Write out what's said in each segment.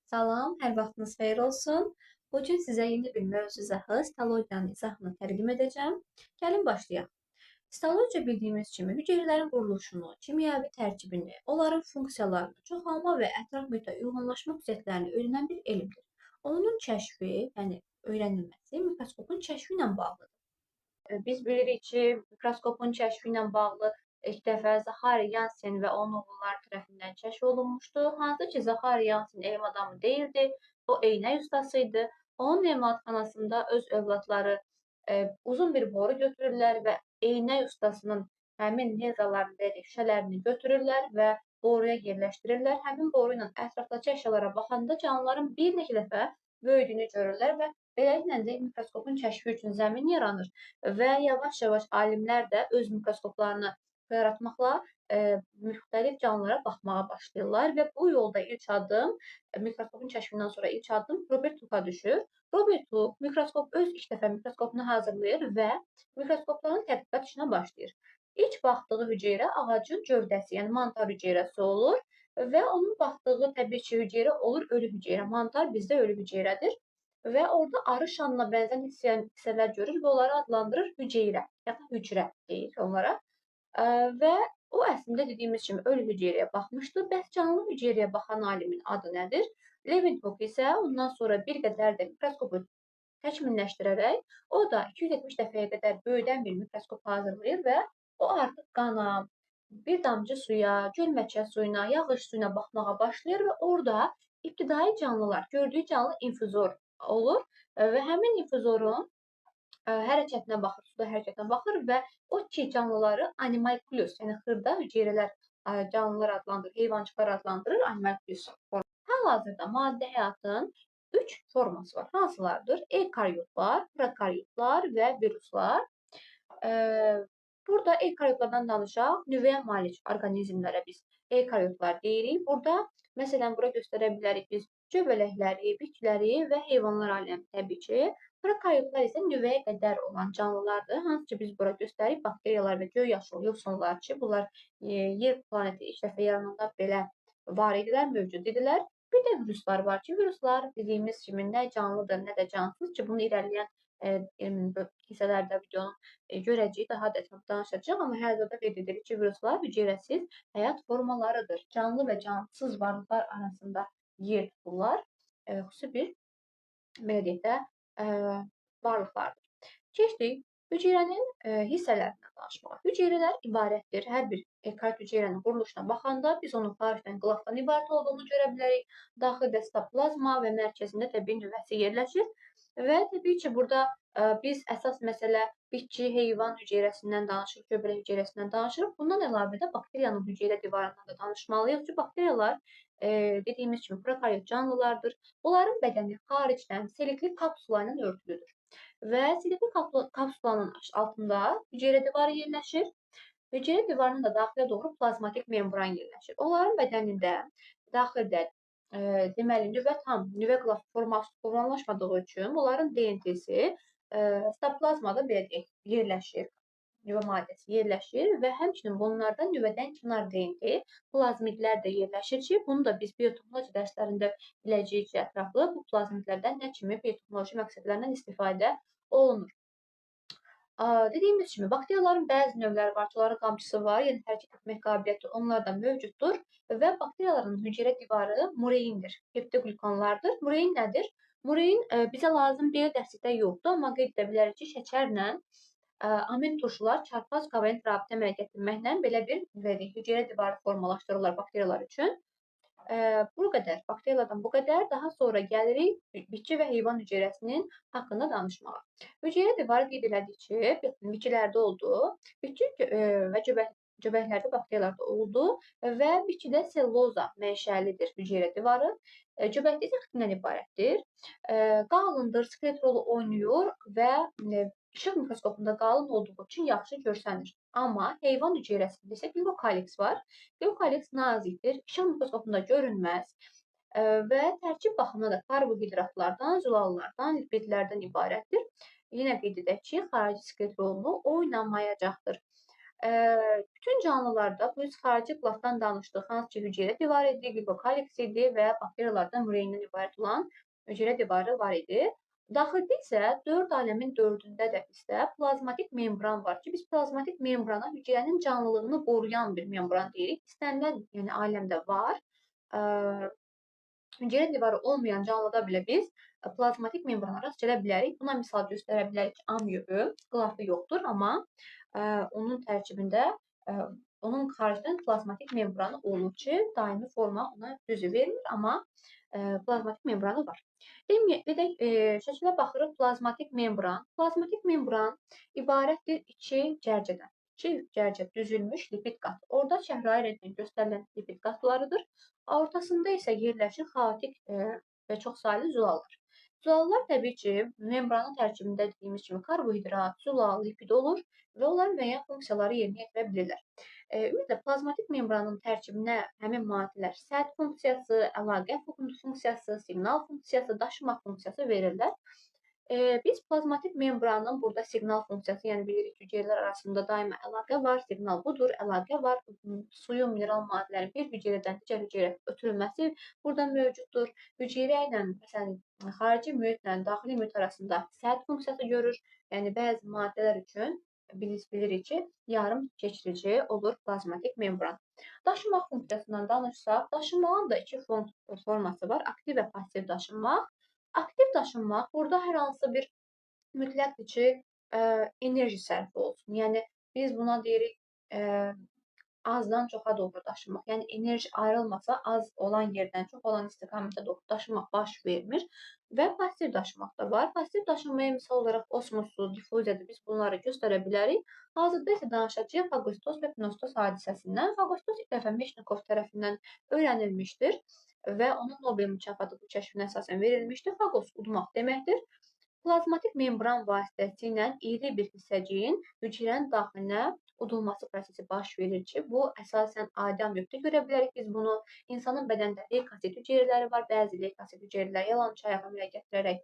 Salam, hər vaxtınız xeyir olsun. Bugün sizə yeni bir mövzu izahı, histologiyanın izahını təqdim edəcəm. Gəlin başlayaq. Histologiya bildiyimiz kimi hüceyrələrin quruluşunu, kimyəvi tərkibini, onların funksiyalarını, çoxalma və ətraf mühitə uyğunlaşma xüsusiyyətlərini öyrənən bir elmdir. Onun kəşfi, yəni öyrənilməsi mikroskopun kəşfi ilə bağlıdır. Biz bilirik ki, mikroskopun kəşfi ilə bağlı ilk dəfə Zaxari Yansen və onun oğulları tərəfindən kəşf olunmuşdu. Hansı ki, Zaxari Yansen elm adamı deyildi, o eynək ustası idi. Onun emalatxanasında öz övladları uzun bir boru götürürlər və eynək ustasının həmin linzaların verdiyi şüşələrini götürürlər və boruya yerləşdirirlər. Həmin boru ilə ətrafdakı əşyalara baxanda canlıların bir neçə dəfə böyüdüyünü görürlər və beləliklə də mikroskopun kəşfi üçün zəmin yaranır və yavaş-yavaş alimlər də öz mikroskoplarını yaratmaqla müxtəlif canlılara baxmağa başlayırlar və bu yolda ilk addım, mikroskopun kəşfindən sonra ilk addım Robert Hooke'a düşür. Robert Hooke öz ilk dəfə mikroskopunu hazırlayır və mikroskopların tədqiqat işinə başlayır. İlk baxdığı hüceyrə ağacın gövdəsi, yəni mantar hüceyrəsi olur və onun baxdığı təbii ki, hüceyrə olur ölü hüceyrə. Mantar bizdə ölü hüceyrədir və orada arı şanına bənzər hissələr görür və onları adlandırır hüceyrə ya da hücrə deyir onlara. Və o əslində dediyimiz kimi ölü hüceyrəyə baxmışdı. Bəs canlı hüceyrəyə baxan alimin adı nədir? Leeuwenhoek isə ondan sonra bir qədər də mikroskopu təkmilləşdirərək, o da 270 dəfəyə qədər böyüdən bir mikroskop hazırlayır və o artıq qana, bir damcı suya, gölməçə suyuna, yağış suyuna baxmağa başlayır və orada ibtidai canlılar, gördüyü canlı infuzor olur və həmin infuzorun hərəkətinə baxır, suda hərəkətinə baxır və o ki canlıları animalkulus, yəni xırda hüceyrələr canlılar adlandırır, heyvancıqlar adlandırır animalkulus forması. Hal-hazırda maddi həyatın 3 forması var. Hansılardır? Eukaryotlar, prokaryotlar və viruslar. Burada eukaryotlardan danışaq. Nüvəyə malik orqanizmlərə biz eukaryotlar deyirik. Burada, məsələn, bura göstərə bilərik biz göbələkləri, bitkiləri və heyvanlar aləmi təbii ki. Prokaryotlar isə nüvəyə qədər olan canlılardır. Hansı ki, biz bura göstərik, bakteriyalar və göy yaşıl yosunlar ki, bunlar yer planeti ilk dəfə yarananda belə var idilər, mövcud idilər. Bir də viruslar var ki, viruslar dediyimiz kimi nə canlıdır, nə də cansız ki, bunu irəliləyən hissələrdə videonu görəcəyik, daha da danışacaq. Amma həzərdə qeyd edirik ki, viruslar hüceyrəsiz həyat formalarıdır. Canlı və cansız varlıqlar arasında yer tuturlar. Xüsusi bir, belə deyək də, varlıqlardır. Keçdik hüceyrənin hissələrindən danışmağa. Hüceyrələr ibarətdir. Hər bir eukaryot hüceyrənin quruluşuna baxanda biz onun xaricdən qılafdan ibarət olduğunu görə bilərik. Daxildə sitoplazma və mərkəzində təbii nüvəsi yerləşir və təbii ki, burada biz əsas məsələ bitki, heyvan hüceyrəsindən danışırıq, göbələk hüceyrəsindən danışırıq. Bundan əlavə də bakteriyanın hüceyrə divarından da danışmalıyıq ki, bakteriyalar dediyimiz kimi prokaryot canlılardır. Onların bədəni xaricdən selikli kapsula ilə örtülüdür. Və selikli kapsulanın altında hüceyrə divarı yerləşir. Hüceyrə divarının da daxilə doğru plazmatik membran yerləşir. Onların bədənində daxildə deməli nüvə qılaf forması formalaşmadığı üçün onların DNT-si sitoplazmada belə deyək, yerləşir. Nüvə maddəsi yerləşir və həmçinin bunlardan nüvədən kənar DNT plazmidlər də yerləşir ki, bunu da biz biotexnologiya dərslərində biləcəyik ki, ətraflı bu plazmidlərdən nə kimi biotexnoloji məqsədlərlə istifadə olunur. Dediyimiz kimi, bakteriyaların bəzi növləri var ki, onların qamçısı var, yəni hərəkət etmək qabiliyyəti onlarda mövcuddur və bakteriyaların hüceyrə divarı mureindir, peptiqlikonlardır. Murein nədir? Murein bizə lazım bir dərslikdə yoxdur, amma qeyd edə bilərik ki, şəkərlə amin turşular çarpaz kovalent rabitə əmələ gətirməklə belə bir hüceyrə divarı formalaşdırırlar bakteriyalar üçün. Bu qədər, bakteriyalardan bu qədər. Daha sonra gəlirik bitki və heyvan hüceyrəsinin haqqında danışmağa. Hüceyrə divarı qeyd elədik ki, bitkilərdə oldu, bitki və göbəklərdə bakteriyalarda oldu və bitkidə selluloza mənşəlidir hüceyrə divarı. Göbəkdə isə xitindən ibarətdir. Qalındır, skelet rolu oynayır və işıq mikroskopunda qalın olduğu üçün yaxşı görsənir. Amma heyvan hüceyrəsində isə glukoliks var. Glukoliks nazikdir, işıq mikroskopunda görünməz və tərkib baxımında da karbohidratlardan, zülallardan, lipidlərdən ibarətdir. Yenə qeyd edək ki, xarici skelet rolunu oynamayacaqdır. Bütün canlılarda biz xarici qlafdan danışdıq. Hansı ki, hüceyrə divarı idi, qibokalix idi və ya bakteriyalardan mureyndən ibarət olan hüceyrə divarı var idi. Daxildə isə 4 aləmin 4-ündə də bizdə plazmatik membran var ki, biz plazmatik membrana hüceyrənin canlılığını qoruyan bir membran deyirik. İstənilən, yəni aləmdə var. Hüceyrə divarı olmayan canlıda belə biz plazmatik membrana rast gələ bilərik. Buna misal göstərə bilərik ki, amyobu, qlafı yoxdur, amma onun tərkibində onun xaricdən plazmatik membranı olur ki, daimi forma ona düzü vermir, amma plazmatik membranı var. Gedək şəkilə baxırıq plazmatik membran. Plazmatik membran ibarətdir iki cərgədən. İki cərgə düzülmüş lipid qatı. Orada şəhrayı rentgen göstərilən lipid qatılarıdır. Ortasında isə yerləşir xaotik və çoxsaylı zülallar. Zülallar təbii ki, membranın tərkibində dediyimiz kimi karbohidrat, zülal, lipid olur və onlar müəyyən funksiyaları yerinə yetirə bilirlər. Ümumiyyətlə, plazmatik membranın tərkibinə həmin maddələr səth funksiyası, əlaqə funksiyası, siqnal funksiyası, daşıma funksiyası verirlər. Biz plazmatik membranın burada siqnal funksiyası, yəni bilirik ki, hüceyrələr arasında daima əlaqə var, siqnal budur, əlaqə var. Suyun, mineral maddələrin bir hüceyrədən digər hüceyrəyə ötürülməsi burada mövcuddur. Hüceyrə ilə, məsələn, xarici mühitlə daxili mühit arasında səth funksiyası görür. Yəni, bəzi maddələr üçün biz bilirik ki, yarım keçirici olur plazmatik membran. Daşıma funksiyasından danışsaq, daşımağın da iki forması var, aktiv və pasiv daşınmaq. Aktiv daşınmaq, burada hər hansı bir mütləqdir ki, enerji sərfi olsun. Yəni, biz buna deyirik, azdan çoxa doğru daşımaq. Yəni, enerji ayrılmasa, az olan yerdən çox olan istiqamətə doğru daşımaq baş vermir və passiv daşımaq da var. Passiv daşınmaya misal olaraq osmosu, difuziyadır, biz bunları göstərə bilərik. Hazırda isə danışacağıq fagostoz və pinostoz hadisəsindən. Fagostoz ilk dəfə Meşnikov tərəfindən öyrənilmişdir və onun Nobel mükafatı bu kəşfinə əsasən verilmişdir. Fagos udmaq deməkdir. Plazmatik membran vasitəsilə iri bir hissəciyin hüceyrənin daxilinə udulması prosesi baş verir ki, bu əsasən adi amyobda görə bilərik biz bunu. İnsanın bədəndə leykosit hüceyrələri var, bəzi leykosit hüceyrələri yalançı ayağı əmələ gətirərək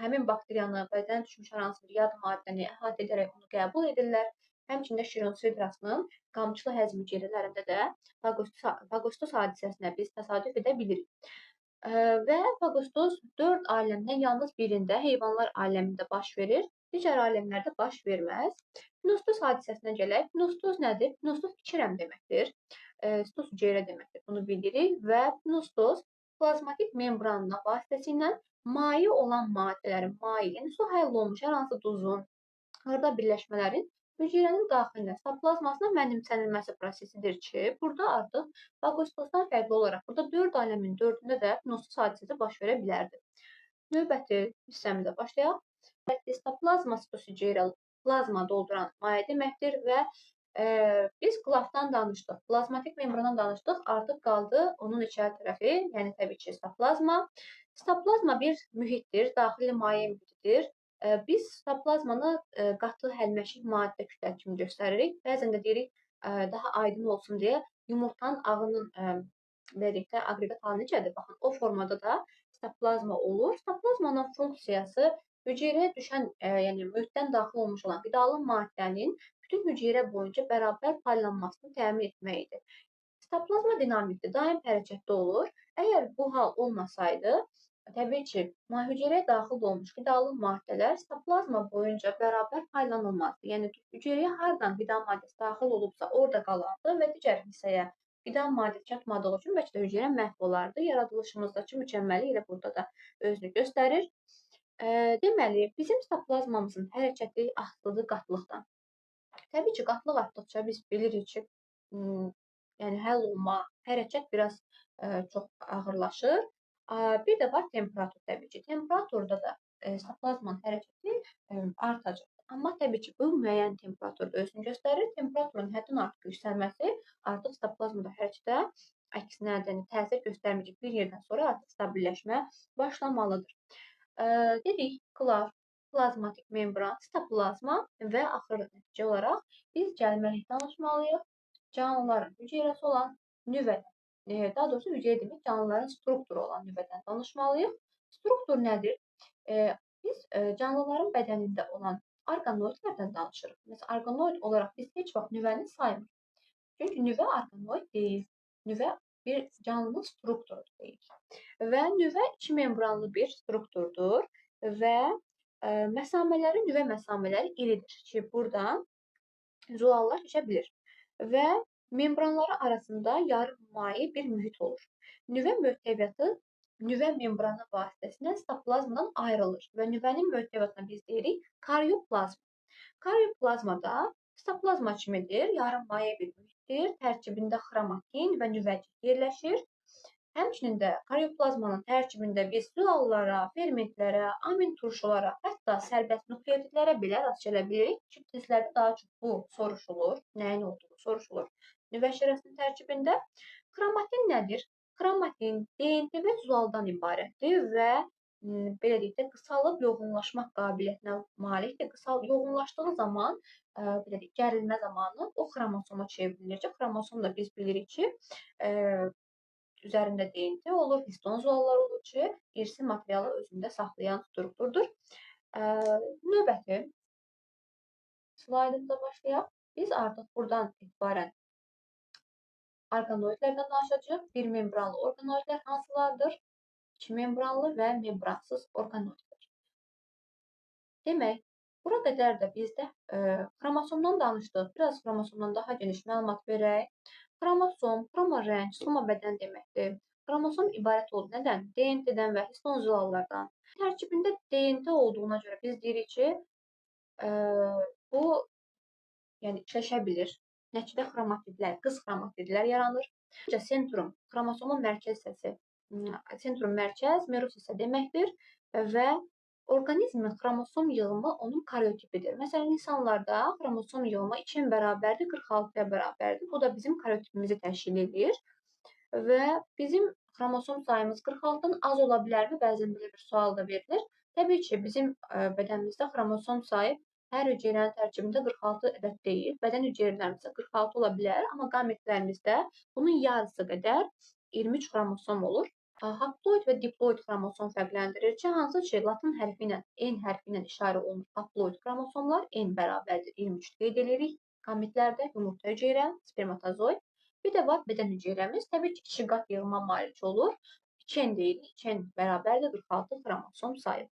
həmin bakteriyanı bədənə düşmüş hər hansı bir yad maddəni əhatə edərək onu qəbul edirlər. Həmçində Şironsu hidrasının qamçılı həzm hüceyrələrində də fagostoz hadisəsinə biz təsadüf edə bilirik. Və fagostoz 4 aləmdən yalnız birində, heyvanlar aləmində baş verir, digər aləmlərdə baş verməz. Pinostoz hadisəsinə gələk. Pinostoz nədir? Pinostoz içirəm deməkdir. Stoz hüceyrə deməkdir. Bunu bilirik və pinostoz plazmatik membranla vasitəsilə maye olan maddələrin, yəni su həll olmuş hər hansı duzun, xırda birləşmələrin hüceyrənin daxilinə, sitoplazmasına mənimsənilməsi prosesidir ki, burada artıq fagostozdan fərqli olaraq burada 4 aləmin 4-ündə də pinostoz hadisəsi baş verə bilərdi. Növbəti hissəmizə başlayaq. Sitoplazma sitohüceyrə plazma dolduran maye deməkdir və biz qlafdan danışdıq, plazmatik membrandan danışdıq, artıq qaldı onun içəri tərəfi, yəni təbii ki, sitoplazma. Sitoplazma bir mühitdir, daxili maye mühitidir. Biz sitoplazmanı qatı həlməşik maddə kütlə kimi göstəririk. Bəzən də deyirik, daha aydın olsun deyə yumurtanın ağının verdikdə aqreqat halı necədir? Baxın, o formada da sitoplazma olur. Sitoplazmanın funksiyası hüceyrəyə düşən, yəni mühitdən daxil olmuş olan qidalı maddənin bütün hüceyrə boyunca bərabər paylanmasını təmin etməkdir. Sitoplazma dinamikdir, daim hərəkətdə olur. Əgər bu hal olmasaydı, təbii ki, hüceyrəyə daxil olmuş qidalı maddələr sitoplazma boyunca bərabər paylanılmazdı. Yəni, hüceyrəyə hardan qida maddəsi daxil olubsa, orada qalardı və digər hissəyə qida maddəsi çatmadığı üçün bəlkə də hüceyrə məhv olardı. Yaradılışımızdakı mükəmməllik elə burada da özünü göstərir. Deməli, bizim sitoplazmamızın hərəkəti asılıdır qatlıqdan. Təbii ki, qatlıq artdıqca biz bilirik ki, yəni həll olma, hərəkət biraz çox ağırlaşır. Bir də var temperatur təbii ki. Temperaturda da sitoplazmanın hərəkəti artacaq. Amma təbii ki, bu müəyyən temperaturda özünü göstərir. Temperaturun həddən artıq yüksəlməsi artıq sitoplazmada hərəkətə əksinə təsir göstərməyəcək. Bir yerdən sonra artıq stabilləşmə başlamalıdır. Dedik, qlaf, plazmatik membran, sitoplazma və axır nəticə olaraq biz gəlməli danışmalıyıq. Canlıların hüceyrəsi olan nüvədən, daha doğrusu hüceyrə demək, canlıların strukturu olan nüvədən danışmalıyıq. Struktur nədir? Biz canlıların bədənində olan orqanoidlərdən danışırıq. Məsələn, orqanoid olaraq biz heç vaxt nüvəni saymırıq. Çünki nüvə orqanoid deyil. Nüvə bir canlının strukturudur deyir. Və nüvə iki membranlı bir strukturdur və nüvə məsamələri iridir ki, buradan zülallar keçə bilir və membranları arasında yarımayi bir mühit olur. Nüvə möhtəviyyatı nüvə membranı vasitəsilə sitoplazmadan ayrılır və nüvənin möhtəviyyatına biz deyirik karyoplazma. Karyoplazmada sitoplazma kimidir, yarımaye bir mühitdir, tərkibində xromatin və nüvəcik yerləşir. Həmçinin də karyoplazmanın tərkibində biz zülallara, fermentlərə, amin turşulara, hətta sərbəst nukleotidlərə belə rast gələ bilirik ki, testlərdə daha çox bu soruşulur, nəyin olduğu soruşulur. Nüvə şirəsinin tərkibində xromatin nədir? Xromatin DNT və zülaldan ibarətdir və belə deyək də qısalıb yoğunlaşmaq qabiliyyətinə malikdir. Yoğunlaşdığı zaman, belə deyək, gərilmə zamanı o xromosoma çevrilir ki, xromosom da biz bilirik ki, üzərində DNT olur, histon zülalları olur ki, irsi materialı özündə saxlayan strukturdur. Növbəti slaydımıza başlayaq. Biz artıq buradan etibarən orqanoidlərdən danışacağıq. Bir membranlı orqanoidlər hansılardır? İki membranlı və membransız orqanoidlər. Demək, bura qədər də bizdə xromosomdan danışdıq. Biraz xromosomdan daha geniş məlumat verək. Xromosom, xromorəng, xomobədən deməkdir. Xromosom ibarət olur nədən? DNT-dən və histon zülallardan. Tərkibində DNT olduğuna görə biz deyirik ki, bu işləşə bilir. Nəticədə xromatidlər, qız xromatidlər yaranır. Sentrum, xromosomun mərkəz hissəsi. Sentrum mərkəz, meros hissə deməkdir və orqanizmin xromosom yığımı onun karyotipidir. Məsələn, insanlarda xromosom yığımı 2-yə bərabərdir, 46-ya bərabərdir. Bu da bizim karyotipimizi təşkil edir. Və bizim xromosom sayımız 46-dan az ola bilərmi? Bəzən belə bir sual da verilir. Təbii ki, bizim bədənimizdə xromosom sayı hər hüceyrənin tərkibində 46 ədəd deyil. Bədən hüceyrələrimizdə 46 ola bilər, amma qametlərimizdə bunun yarısı qədər 23 xromosom olur. Haploid və diploid xromosom fərqləndirir ki, hansı ki, latin hərfi ilə, N hərfi ilə işarə olunur haploid xromosomlar, N bərabərdir 23 qeyd edirik. Qametlərdə yumurta hüceyrə, spermatozoid. Bir də var bədən hüceyrəmiz, təbii ki, 2 qat yığıma malik olur. 2N deyirik, 2N bərabərdir 46 xromosom sayı.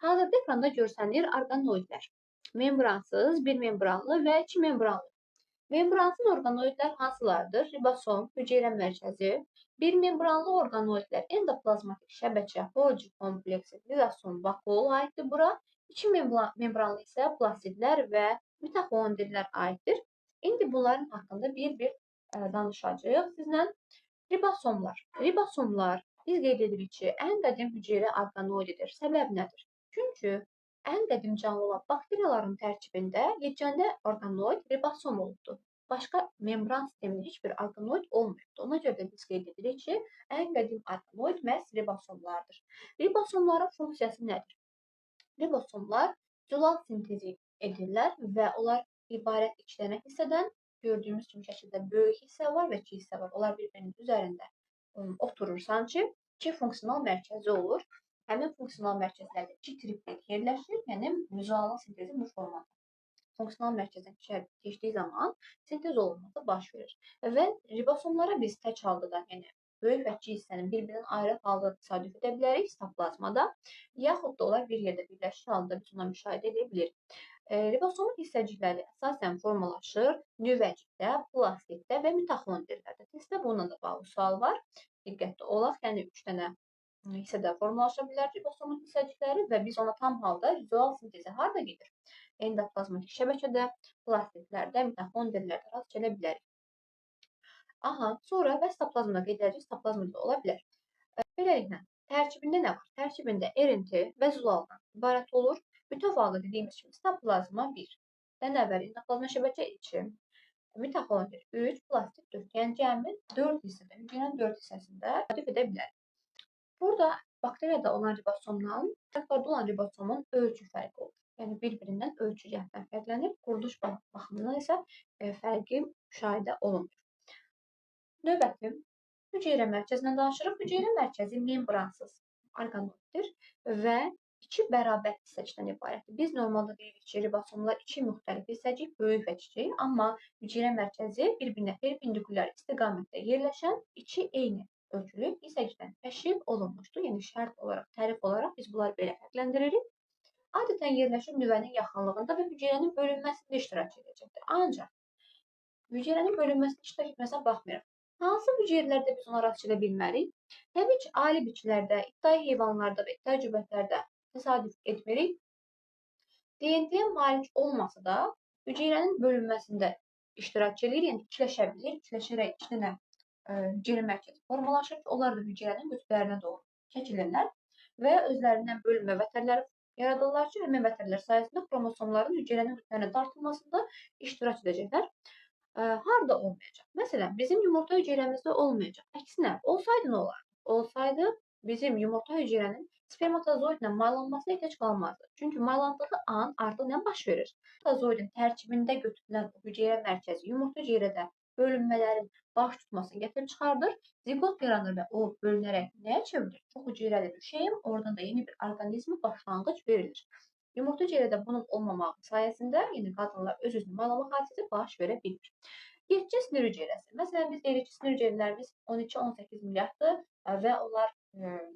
Hazırda ekranda görsənir orqanoidlər. Membransız, bir membranlı və iki membranlı. Membransız orqanoidlər hansılardır? Ribosom, hüceyrə mərkəzi. Bir membranlı orqanoidlər endoplazmatik şəbəkə, Golgi kompleksi, lizosom, vakuol aiddir bura. İki membranlı isə plastidlər və mitoxondrilər aiddir. İndi bunların haqqında bir danışacağıq sizlə. Ribosomlar. Ribosomlar biz qeyd edirik ki, ən qədim hüceyrə orqanoididir. Səbəb nədir? Çünki ən qədim canlı olan bakteriyaların tərkibində yeganə orqanoid ribosom olubdur. Başqa membran sistemində heç bir orqanoid olmayıbdır. Ona görə də biz qeyd edirik ki, ən qədim orqanoid məhz ribosomlardır. Ribosomların funksiyası nədir? Ribosomlar zülal sintezi edirlər və onlar ibarət iki dənə hissədən. Gördüyümüz kimi şəkildə böyük hissə var və kiçik hissə var. Onlar bir-birinin üzərində oturur sanki. İki funksional mərkəzi olur. Həmin funksional mərkəzlərdə iki triplet yerləşir, yəni zülalın sintezi bu formada. Funksional mərkəzdən keçdiyi zaman sintez olunması baş verir. Və ribosomlara biz tək halda da, yəni böyük və kiçik hissənin bir-birindən ayrı halda təsadüf edə bilərik sitoplazmada, yaxud da onlar bir yerdə birləşmiş halda biz ona müşahidə edə bilirik. Ribosomun hissəcikləri əsasən formalaşır nüvəcikdə, plastiddə və mitoxondrilərdə. Testdə bununla da bağlı sual var. Diqqətli olaq, yəni 3 dənə hissədə formalaşa bilər ribosomun hissəcikləri və biz ona tam halda zülal sintezi harda gedir? Endoplazmatik şəbəkədə, plastidlərdə, mitoxondrilərdə rast gələ bilərik. Sonra və sitoplazmada qeyd edəcək, sitoplazmada ola bilər. Beləliklə, tərkibində nə var? Tərkibində RNT və zülaldan ibarət olur. Bütöv halda dediyimiz kimi sitoplazma 1, dən əvvəl endoplazma şəbəkə 2, mitoxondri 3, plastid 4, yəni cəmi 4 hissədə, hüceyrənin 4 hissəsində təsadüf edə bilərik. Burada bakteriyada olan ribosomdan, traktorda olan ribosomun ölçü fərqi olur. Yəni bir-birindən ölçü cəhətdən fərqlənir. Quruluş baxımından isə fərqi müşahidə olunur. Növbəti hüceyrə mərkəzindən danışırıq. Hüceyrə mərkəzi membransız orqanoiddir və İki bərabər hissəcikdən ibarətdir. Biz normalda deyirik ki, ribosomlar iki müxtəlif hissəcik, böyük və kiçik, amma hüceyrə mərkəzi bir-birinə perpendikulyar istiqamətdə yerləşən iki eyni ölçülü hissəcikdən təşkil olunmuşdur. Yəni şərt olaraq, tərif olaraq biz bunları belə fərqləndiririk. Adətən yerləşir nüvənin yaxınlığında və hüceyrənin bölünməsində iştirak edəcəkdir. Ancaq hüceyrənin bölünməsində iştirak etməsinə baxmayaraq, hansı hüceyrələrdə biz ona rast gələ bilmərik? Təbii ki, ali bitkilərdə, ibtidai heyvanlarda və ibtidai cübətlərdə təsadüf etmirik. DNT-yə malik olmasa da hüceyrənin bölünməsində iştirak edir, yəni ikiləşə bilir. İkiləşərək iki dənə hüceyrə mərkəzi formalaşır ki, onlar da hüceyrənin qütblərinə doğru çəkilirlər və özlərindən bölünmə vətərləri yaradırlar ki, həmin vətərlər sayəsində xromosomların hüceyrənin qütblərinə dartılmasında iştirak edəcəklər. Harda olmayacaq? Məsələn, bizim yumurta hüceyrəmizdə olmayacaq. Əksinə, olsaydı nə olar? Olsaydı bizim yumurta hüceyrənin spermatozoidlə maylanmasına ehtiyac qalmazdı. Çünki maylandığı an artıq nə baş verir? Spermatozoidin tərkibində götürülən hüceyrə mərkəzi yumurta hüceyrədə bölünmələrin baş tutmasını gətirib çıxardır. Zigot yaranır və o bölünərək nəyə çevrilir? Çox hüceyrəli bir şeyim, oradan da yeni bir orqanizmə başlanğıc verilir. Yumurta hüceyrədə bunun olmamağı sayəsində yəni qadınlar öz-özünü maylamaq hadisəsi baş verə bilmir. Yetkin sinir hüceyrəsi. Məsələn, biz deyirik ki, sinir hüceyrələrimiz 12-18 milyarddır və onlar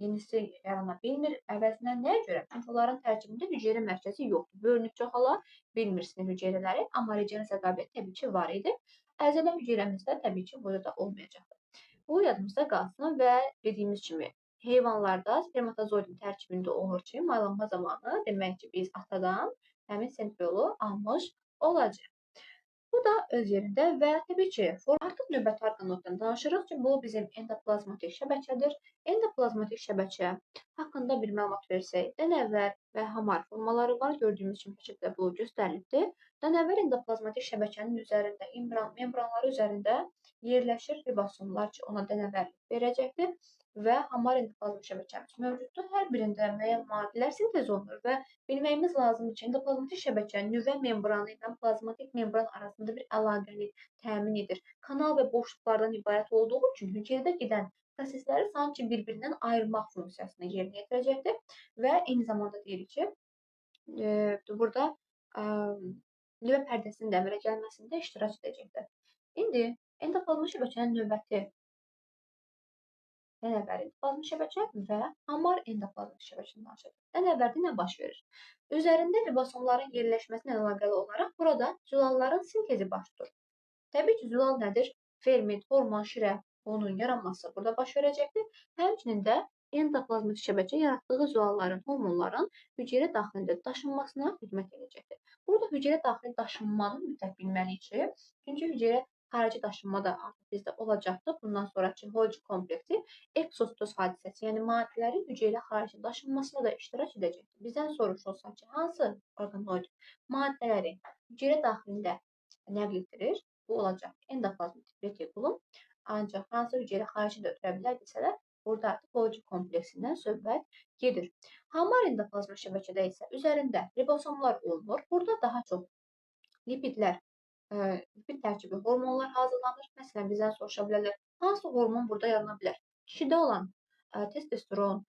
yenisi yarana bilmir. Əvəzinə nəyə görə? Çünki onların tərkibində hüceyrə mərkəzi yoxdur. Bölünüb çoxala bilmir sinir hüceyrələri, amma regenerasiya qabiliyyəti təbii ki, var idi. Əzələ hüceyrəmizdə təbii ki, bu da olmayacaqdır. Bu yadımızda qalsın və dediyimiz kimi heyvanlarda spermatozoidin tərkibində olur ki, maylanma zamanı demək ki, biz atadan həmin sentriolu almış olacaq. Bu da öz yerində və təbii ki, artıq növbəti orqanoiddən danışırıq ki, bu bizim endoplazmatik şəbəkədir. Endoplazmatik şəbəkə haqqında bir məlumat versək, dənəvər və hamar formaları var. Gördüyümüz kimi şəkildə bu göstərilibdir. Dənəvər endoplazmatik şəbəkənin üzərində, membranları üzərində yerləşir ribosomlar ki, ona dənəvər verəcəkdir və hamar endoplazmatik şəbəkəmiz mövcuddur. Hər birində müəyyən maddələr sintez olunur və bilməyimiz lazımdır ki, endoplazmatik şəbəkə nüvə membranı ilə plazmatik membran arasında bir əlaqəni təmin edir. Kanal və boşluqlardan ibarət olduğu üçün hüceyrədə gedən prosesləri sanki bir-birindən ayırmaq funksiyasını yerinə yetirəcəkdir və eyni zamanda deyirik ki, burada nüvə pərdəsinin də əmələ gəlməsində iştirak edəcəkdir. İndi endoplazmatik şəbəkənin növbəti dənəvər endoplazmatik şəbəkə və hamar endoplazmatik şəbəkəni danışacağıq. Dənəvərdə nə baş verir? Üzərində ribosomların yerləşməsinə əlaqəli olaraq burada zülalların sintezi baş tutur. Təbii ki, zülal nədir? Ferment, hormon, şirə, onun yaranması burada baş verəcəkdir. Həmçinin də endoplazmatik şəbəkə yaratdığı zülalların, hormonların hüceyrə daxilində daşınmasına xidmət edəcəkdir. Burada hüceyrə daxili daşınmanı mütləq bilməliyik ki, çünki hüceyrə xarici daşınma da artıq bizdə olacaqdır. Bundan sonraki Golgi kompleksi eksostoz hadisəsi, yəni maddələrin hüceyrə xarici daşınmasına da iştirak edəcəkdir. Bizdən soruşulsa ki, hansı orqanoid maddələri hüceyrə daxilində nəql etdirir? Bu olacaq endoplazmatik retikulum. Ancaq hansı hüceyrə xaricində ötürə bilər desələr, burada artıq Golgi kompleksindən söhbət gedir. Hamar endoplazmatik şəbəkədə isə üzərində ribosomlar olunur. Burada daha çox lipidlər, lipid tərkibli hormonlar hazırlanır. Məsələn, bizdən soruşa bilərlər, hansı hormon burada yarana bilər? Kişidə olan testosteron,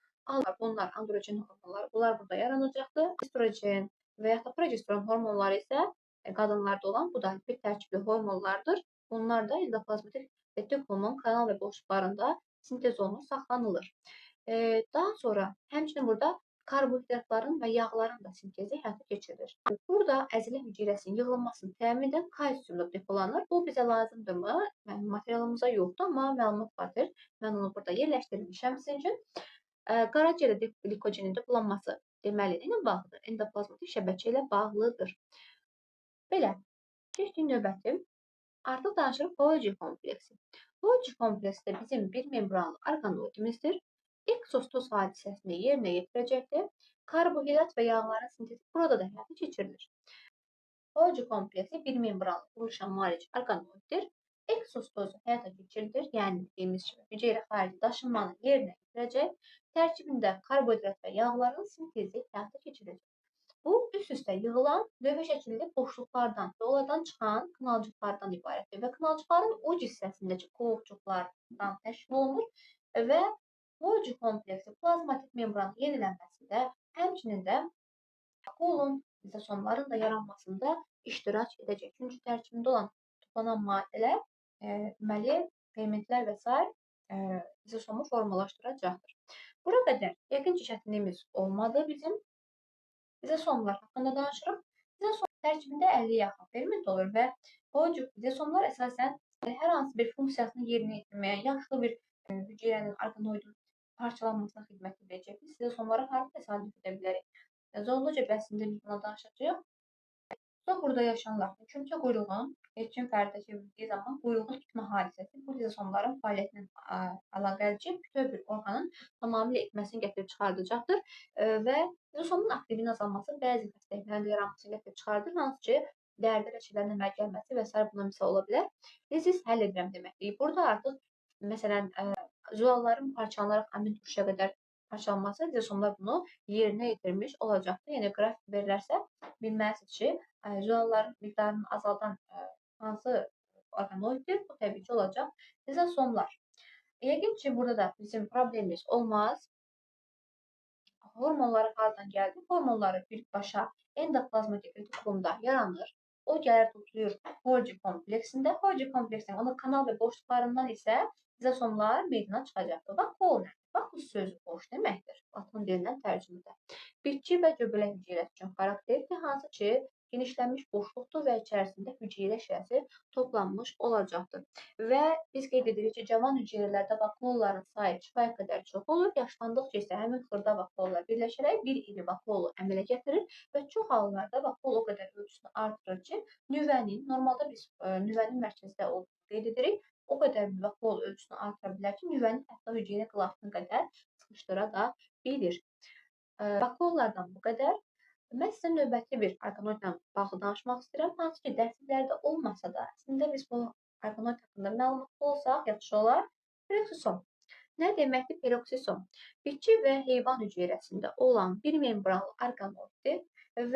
bunlar androgen hormonlar, bunlar burada yaranacaqdır. Estrogen və ya da progesteron hormonları isə qadınlarda olan bu da lipid tərkibli hormonlardır. Bunlar da endoplazmatik retikulumun kanal və boşluqlarında sintez olunur, saxlanılır. Daha sonra həmçinin burada karbohidratların və yağların da sintezi həyata keçirilir. Burada əzilə hüceyrəsinin yığılmasını təmin edən kalsiumda depolanır. Bu bizə lazımdırmı? Yəni materialımıza yoxdur, amma məlumat xatir mən onu burada yerləşdirmişəm sizin üçün. Qaraciyərdə glikogenin depolanması deməli ilə bağlıdır. Endoplazmatik şəbəkə ilə bağlıdır. Belə, keçdik növbəti. Artıq danışırıq Golgi kompleksi. Golgi kompleksi də bizim bir membranlı orqanoidimizdir. Eksostoz hadisəsini yerinə yetirəcəkdir. Karbohidrat və yağların sintezi burada da həyata keçirilir. Golgi kompleksi bir membranlı quruluşa malik orqanoiddir. Eksostozu həyata keçirilir, yəni dediyimiz kimi hüceyrə xarici daşınmanı yerinə yetirəcək. Tərkibində karbohidrat və yağların sintezi həyata keçirilir. Bu, üst-üstə yığılan lövhə şəkilli boşluqlardan və onlardan çıxan kınalcıqlardan ibarətdir və kınalcıqların uc hissəsindəki qovluqlardan təşkil olunur və Golgi kompleksi plazmatik membranın yenilənməsində Həmçinin də kolon lizosomların da yaranmasında iştirak edəcək. Çünki tərkibində olan toplanan maddələr deməli fermentlər və s. Lizosomu formalaşdıracaqdır. Bura qədər yəqin ki, çətinliyimiz olmadı bizim. Lizosomlar haqqında danışırıq. Lizosom tərkibində 50-yə yaxın ferment olur və bu cür lizosomlar əsasən hər hansı bir funksiyasını yerinə yetirməyə, yaşlı bir hüceyrənin orqanoidin parçalanmasına xidmət edəcək. Biz lizosomlara harda təsadüf edə bilərik? Zoologiya bəhsində biz buna danışacağıq. Burada yaşayanlar çünki quyruğun etkin fərdə çevrildiyi zaman quyruğun itmə hadisəsi bu lizosomların fəaliyyətinin əlaqəli bütöv bir orqanın tamamilə itməsini gətirib çıxardacaqdır və lizosomun aktivinin azalması bəzi xəstəliklərin yaranmasını gətirib çıxardır, hansı ki, dərdi rəşələrin əmələ gəlməsi və s. buna misal ola bilər. Lizis həll edirəm deməkdir. Burada artıq məsələn zülalların parçalanaraq əmin turşuya qədər parçalanması lizosomlar bunu yerinə yetirmiş olacaqdır. Yəni qrafik verilərsə bilməlisiniz ki, zülalların miqdarını azaldan hansı orqanoiddir? Bu təbii ki, olacaq lizosomlar. Yəqin ki, burada da bizim problemimiz olmaz. Hormonların hardan gəldi? Hormonları birbaşa endoplazmatik retikulumda yaranır. O gəlir toplayır Golgi kompleksində. Golgi kompleksinin onun kanal və boşluqlarından isə lizosomlar meydana çıxacaqdır. Vakol nədir? Vakul sözü boş deməkdir. Latın dilindən tərcümədə. Bitki və göbələk hüceyrəsi üçün xarakterdir, hansı ki, genişlənmiş boşluqdur və içərisində hüceyrə şirəsi toplanmış olacaqdır. Və biz qeyd edirik ki, cavan hüceyrələrdə vakulların sayı kifayət qədər çox olur. Yaşlandıqca isə həmin xırda vakullar birləşərək bir iri vakulu əmələ gətirir və çox hallarda vakul o qədər ölçüsünü artırır ki, nüvənin, normalda biz nüvənin mərkəzdə olduğunu qeyd edirik, o qədər vakul ölçüsünü artıra bilər ki, nüvənin hətta hüceyrə qılafını qədər sıxışdıra da bilir. Vakullardan bu qədər. Mən sizə növbəti bir orqanoidlə bağlı danışmaq istəyirəm. Hansı ki, dərsliklərdə olmasa da, əslində biz bu orqanoid haqqında məlumatlı olsaq, yaxşı olar. Peroksisom. Nə deməkdir peroksisom? Bitki və heyvan hüceyrəsində olan bir membranlı orqanoiddir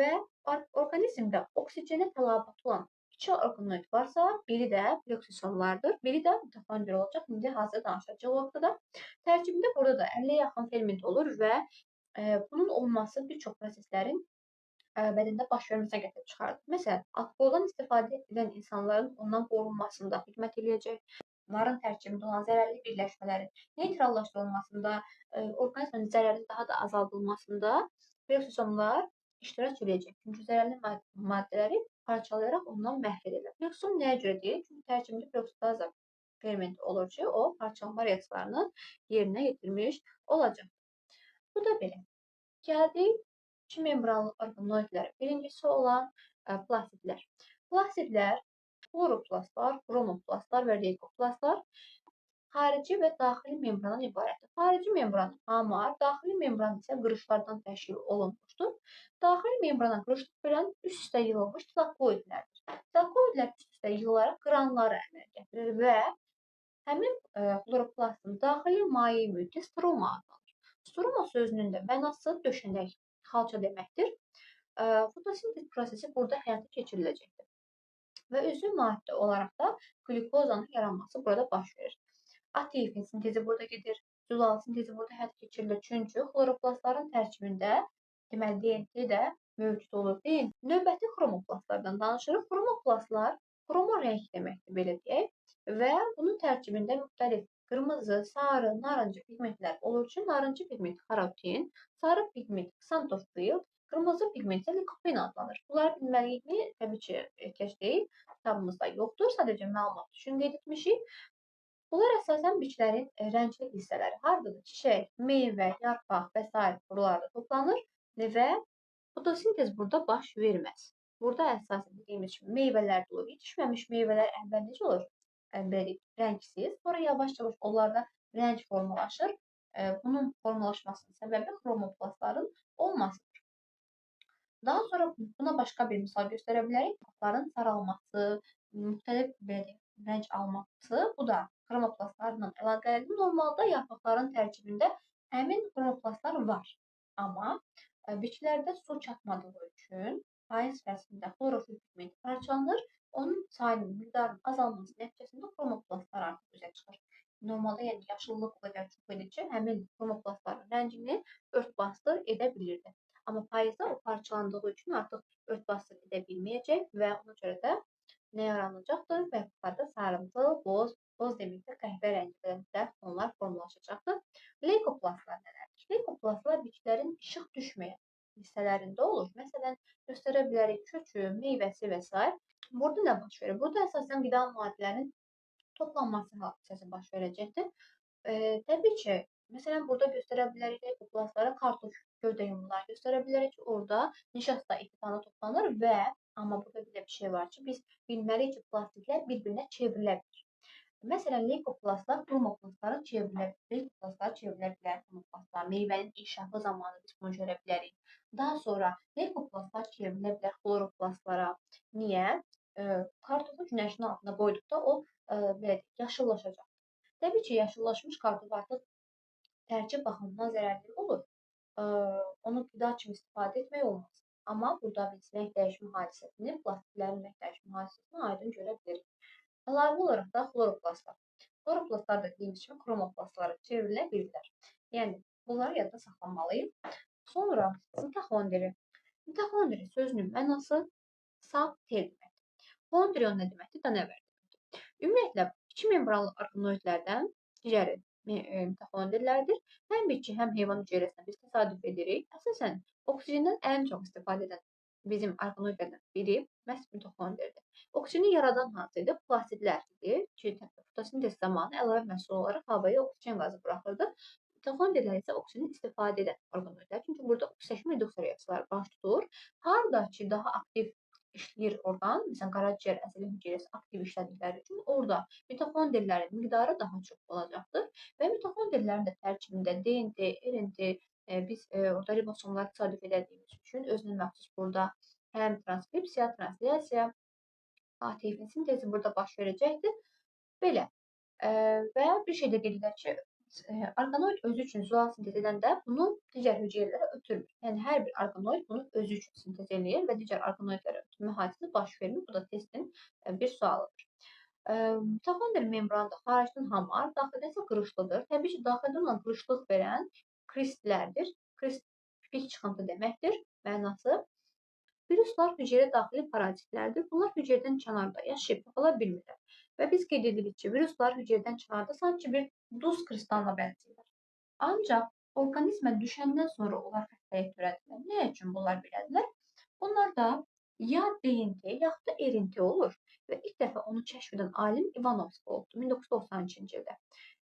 və orqanizmdə oksigenə tələbatı olan iki orqanoid varsa, biri də peroksisomlardır, biri də mitokondriya olacaq. İndi hazır danışacağıq o vaxtda da. Tərkibində burada da 50-yə yaxın ferment olur və bunun olması bir çox proseslərin bədəndə baş verməsinə gətirib çıxardır. Məsələn, alkoholdan istifadə edən insanların ondan qorunmasında xidmət edəcək, onların tərkibində olan zərərli birləşmələrin neytrallaşdırılmasında, orqanizmin zərərin daha da azaldılmasında peroksisomlar iştirak edəcək. Çünki zərərli maddələri parçalayaraq ondan məhv edirlər. Peroksom nəyə görə deyil? Çünki tərkibində peroksitaza fermenti olur ki, o parçalanma reaksiyalarını yerinə yetirmiş olacaq. Bu da belə. Gəldik iki membranlı orqanoidlər. Birincisi olan plastidlər. Plastidlər xloroplastlar, bromoplastlar və leykoplastlar xarici və daxili membrandan ibarətdir. Xarici membran hamar, daxili membran isə qırışlardan təşkil olunmuşdur. Daxili membrana qırışlıq verən üst-üstə yığılmış tilakoidlərdir. Tilakoidlər üst-üstə yığılaraq qranları əmələ gətirir və həmin xloroplastın daxili maye mühiti stroma adlanır. Stroma sözünün də mənası döşənək, xalça deməkdir. Fotosintez prosesi burada həyata keçiriləcəkdir. Və üzvü maddə olaraq da qlikozanın yaranması burada baş verir. ATF sintezi burada gedir, zülal sintezi burada həyata keçirilir. Çünki xloroplastların tərkibində deməli DNT də mövcud olur. Növbəti xromoplastlardan danışırıq. Xromoplastlar xromo rəng deməkdir, belə deyək. Və bunun tərkibində müxtəlif qırmızı, sarı, narıncı pigmentlər olur ki, narıncı pigment karotin, sarı pigment xantofil, qırmızı pigment isə likopen adlanır. Bunları bilməliyikmi? Təbii ki, ehtiyac deyil. Kitabımızda yoxdur. Sadəcə məlumat üçün qeyd etmişik. Bunlar əsasən bitkilərin rəngli hissələri. Hardadır? Çiçək, meyvə, yarpaq və s. buralarda toplanır və fotosintez burada baş verməz. Burada əsasən dediyimiz kimi meyvələr olur. Yetişməmiş meyvələr əvvəl necə olur? Rəngsiz. Sonra yavaş-yavaş onlarda rəng formalaşır. Bunun formalaşmasının səbəbi xromoplastların olmasıdır. Daha sonra buna başqa bir misal göstərə bilərik. Yaprakların saralması, müxtəlif rəng alması, bu da xromoplastlarla əlaqəlidir. Normalda yaprakların tərkibində həmin xromoplastlar var. Amma bitkilərdə su çatmadığı üçün payız fəslində xlorofil pigmenti parçalanır. Onun sayının miqdarının azalması nəticəsində xromoplastlar artıq üzə çıxır. Normalda yəni yaşıllıq o qədər çox edir ki, həmin xromoplastların rəngini ört-basdır edə bilirdi. Amma payızda o parçalandığı üçün artıq ört-basdır edə bilməyəcək və ona görə də nə yaranacaqdır? Bərqlərdə sarımtıl, boz deməkdə qəhvə rənglərində fonlar formalaşacaqdır. Leykoplastlar nələrdir? Leykoplastlar bitkilərin işıq düşməyən hissələrində olur. Məsələn, göstərə bilərik kökü, meyvəsi və s. Burada nə baş verir? Burada əsasən qida maddələrinin toplanması hadisəsi baş verəcəkdir. Təbii ki, məsələn, burada göstərə bilərik leykoplastlara kartof gövdə yumruları göstərə bilərik ki, orada nişasta epitana toplanır və amma burada bir şey var ki, biz bilməliyik ki, plastiklər bir-birinə çevrilə bilir. Məsələn, leykoplastlar kromoplastlara çevrilə bilir. Leykoplastlar çevrilə bilər kromoplastlar. Meyvənin inkişafı zamanı biz bunu görə bilərik. Daha sonra leykoplastlar çevrilə bilər xloroplastlara. Niyə? Kartofu günəşin altına qoyduqda o yaşıllaşacaq. Təbii ki, yaşıllaşmış kartof artıq tərkib baxımından zərərli olur. Onu qida kimi istifadə etmək olmaz. Amma burada biz rəng dəyişmə hadisəsini, plastiklərin rəng dəyişmə hadisəsini aydın görə bilirik. Əlavə olaraq da xloroplastlar. Xloroplastlar da dediyimiz kimi kromoplastlara çevrilə bilirlər. Yəni, bunları yadda saxlamalıyıq. Sonra mitoxondri. Mitoxondri sözünün mənası saf tel deməkdir. Xondrion nə deməkdir? Dənəvər deməkdir. Ümumiyyətlə, iki membranlı orqanoidlərdən digəri mitoxondrilərdir. Həm bitki, həm heyvan hüceyrəsində biz təsadüf edirik. Əsasən, oksigendən ən çox istifadə edən bizim orqanoidlərdən biri məhz mitoxondridir. Oksijeni yaradan hansıdır? Plastidlərdir ki, fotosintez zamanı əlavə məhsul olaraq havaya oksigen qazı buraxırdı. Mitoxondrilər isə oksijeni istifadə edən orqanoidlər. Çünki burada oksidativ reduksiya reaksiyaları baş tutur. Harda ki, daha aktiv işləyir orqan, məsələn, qaraciyər əsəbi hüceyrəsi aktiv işlədikləri üçün orada mitoxondrilərin miqdarı daha çox olacaqdır və mitoxondrilərin də tərkibində DNT, RNT, biz orada ribosomları təsadüf edədiyimiz üçün özünə məxsus burada həm transkripsiya, translyasiya, ATF sintezi burada baş verəcəkdir. Belə. Və bir şey də qeyd edək ki, orqanoid özü üçün zolaq sintez edəndə bunu digər hüceyrələrə ötürmür. Yəni, hər bir orqanoid bunu özü üçün sintez edir və digər orqanoidlərə ötürmə hadisəsi baş vermir. Bu da testin bir sualıdır. Mitoxondri membranında xaricdən hamar, daxildə isə qırışlıdır. Təbii ki, daxildə olan qırışlıq verən kristlərdir. Krist pik çıxıntı deməkdir, mənası. Viruslar hüceyrə daxili parazitlərdir. Bunlar hüceyrədən kənarda yaşayıb tapıla bilmirlər. Və biz qeyd edirik ki, viruslar hüceyrədən kənarda sanki bir duz kristalına bənzəyirlər. Ancaq orqanizmə düşəndən sonra onlar xəstəlik törədirlər. Nə üçün bunlar belədilər? Onlar da ya DNT, yaxud da RNT olur və ilk dəfə onu kəşf edən alim Ivanovski oldu 1992-ci ildə.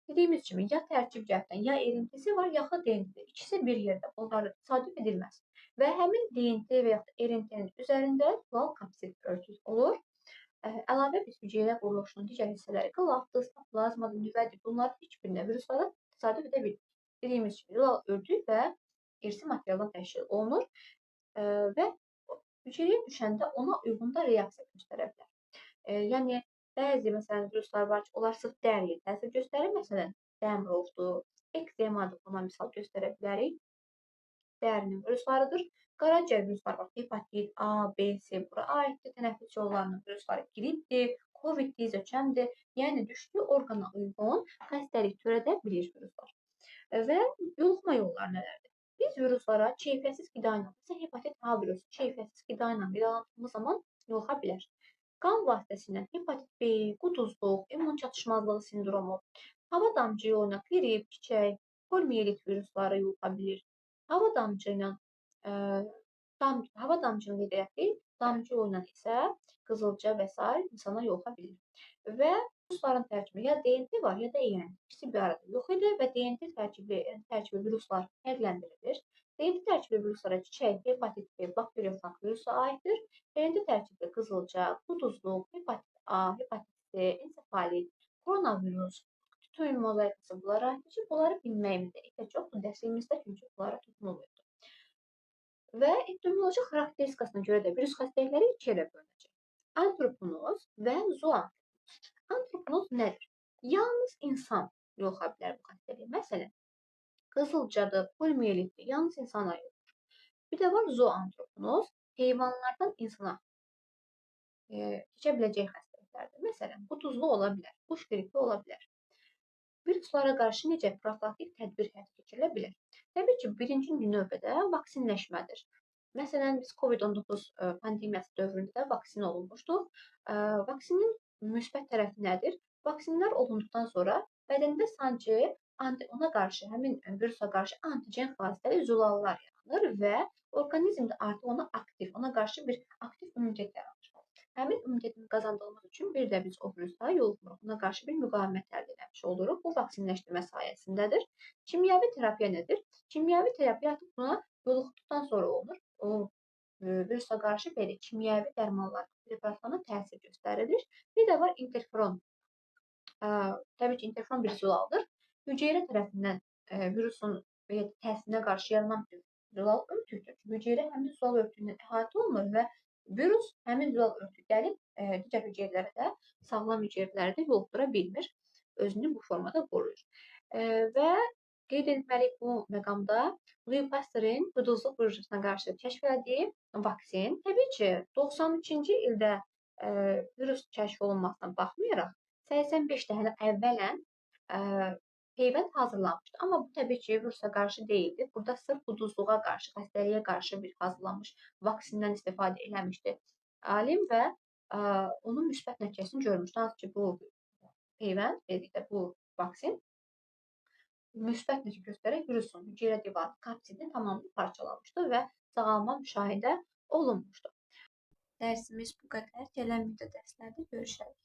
Dediyimiz kimi, ya tərkib cəhətdən ya RNT-si var, yaxud DNT. İkisi bir yerdə, onlarla təsadüf edilməz. Və həmin DNT və yaxud da RNT-nin üzərində dual kapsid örtük olur. Əlavə biz hüceyrə quruluşunun digər hissələri qılafdır, plazmadır, nüvədir. Bunların heç birində viruslara təsadüf edə bilir. Dediyimiz kimi, dual örtük və irsi materialdan təşkil olunur və hüceyrəyə düşəndə ona uyğun da reaksiya göstərə bilər. Yəni, bəzi məsələn viruslar var ki, onlar sırf dəriyə təsir göstərir. Məsələn, dəmrovdur, ekzemadır, buna misal göstərə bilərik. Dərinin viruslarıdır. Qaraciyər viruslar var. Hepatit A, B, C bura aiddir. Tənəffüs yollarının virusları gripdir, Covid-dir, zökəmdir. Yəni, düşdüyü orqana uyğun xəstəlik törədə bilir viruslar. Və yoluxma yolları nələrdir? Biz viruslara keyfiyyətsiz qida ilə, məsələn, hepatit A virusu keyfiyyətsiz qida ilə qidalandığımız zaman yoluxa bilər. Qan vasitəsilə hepatit B, quduzluq, immun çatışmazlığı sindromu, hava damcı yoluna qrip, çiçək, poliomiyelit virusları yoluxa bilir. Hava damcı ilə damcı yolundan isə qızılca və s. insana yoluxa bilir. Və virusların tərkibi ya DNT var, ya da EN. İkisi bir arada yox edir və DNT tərkibi viruslar fərqləndirilir. DNT tərkibi viruslara çiçək, hepatit B, bakteriofag virusu aiddir. RNT tərkibi qızılca, quduzluq, hepatit A, hepatit C, ensefalit, koronavirus, tütün mozaikası bunlara aiddir ki, bunları bilməyimizdə ehtiyac yoxdur dərsimizdə, çünki bunlara toxunulmuydur. Və epidemioloji xarakteristikasına görə də virus xəstəlikləri ikiyə də bölünəcək. Antroponoz və zooantroponoz. Antroponoz nədir? Yalnız insan yoluxa bilər bu xəstəliyə. Məsələn, qızılcadır, poliomiyelit yalnız insana yoluxur. Bir də var zooantroponoz, heyvanlardan insana keçə biləcək xəstəliklərdir. Məsələn, quduzluq ola bilər, quş qripi ola bilər. Viruslara qarşı necə profilaktik tədbir həyata keçirilə bilər? Təbii ki, birinci növbədə vaksinləşmədir. Məsələn, biz COVID-19 pandemiyası dövründə də vaksin olunmuşduq. Vaksinin müsbət tərəfi nədir? Vaksinlər olunduqdan sonra bədəndə sanki ona qarşı, həmin virusa qarşı antigen xassəli zülallar yaranır və orqanizmdə artıq ona qarşı bir aktiv immunitet yaranır. Həmin immunitetin qazandığımız üçün bir də biz o virusa yoluxmuruq. Ona qarşı bir müqavimət əldə etmiş oluruq. Bu vaksinləşdirmə sayəsindədir. Kimyəvi terapiya nədir? Kimyəvi terapiya artıq buna yoluxduqdan sonra olunur. O virusa qarşı belə kimyəvi dərmanlar, preparatlarına təsir göstərilir. Bir də var interferon. Təbii ki, interferon bir zülaldır. Hüceyrə tərəfindən virusun təsirinə qarşı yaranan bir zülal örtükdür. Hüceyrə həmin zülal örtüyündən əhatə olunur və virus həmin zülal örtüyü gəlib digər hüceyrələrə də, sağlam hüceyrələrə də yoluxdura bilmir. Özünü bu formada qoruyur. Və qeyd etməliyik bu məqamda Louis Pasteur'in quduzluq virusuna qarşı kəşf etdiyi vaksin. Təbii ki, 93-cü ildə virus kəşf olunmasına baxmayaraq 85-də hələ əvvələn peyvənd hazırlanmışdı. Amma bu təbii ki, virusa qarşı deyildi. Burada sırf quduzluğa qarşı, xəstəliyə qarşı bir hazırlanmış vaksindən istifadə eləmişdi alim və onun müsbət nəticəsini görmüşdü. Hansı ki, bu peyvənd, dedikdə bu vaksin müsbət nəticə göstərərək virusun hüceyrə divarı kapsidini tamamilə parçalamışdı və sağalma müşahidə olunmuşdu. Dərsimiz bu qədər. Gələn video dərslərdə görüşərik.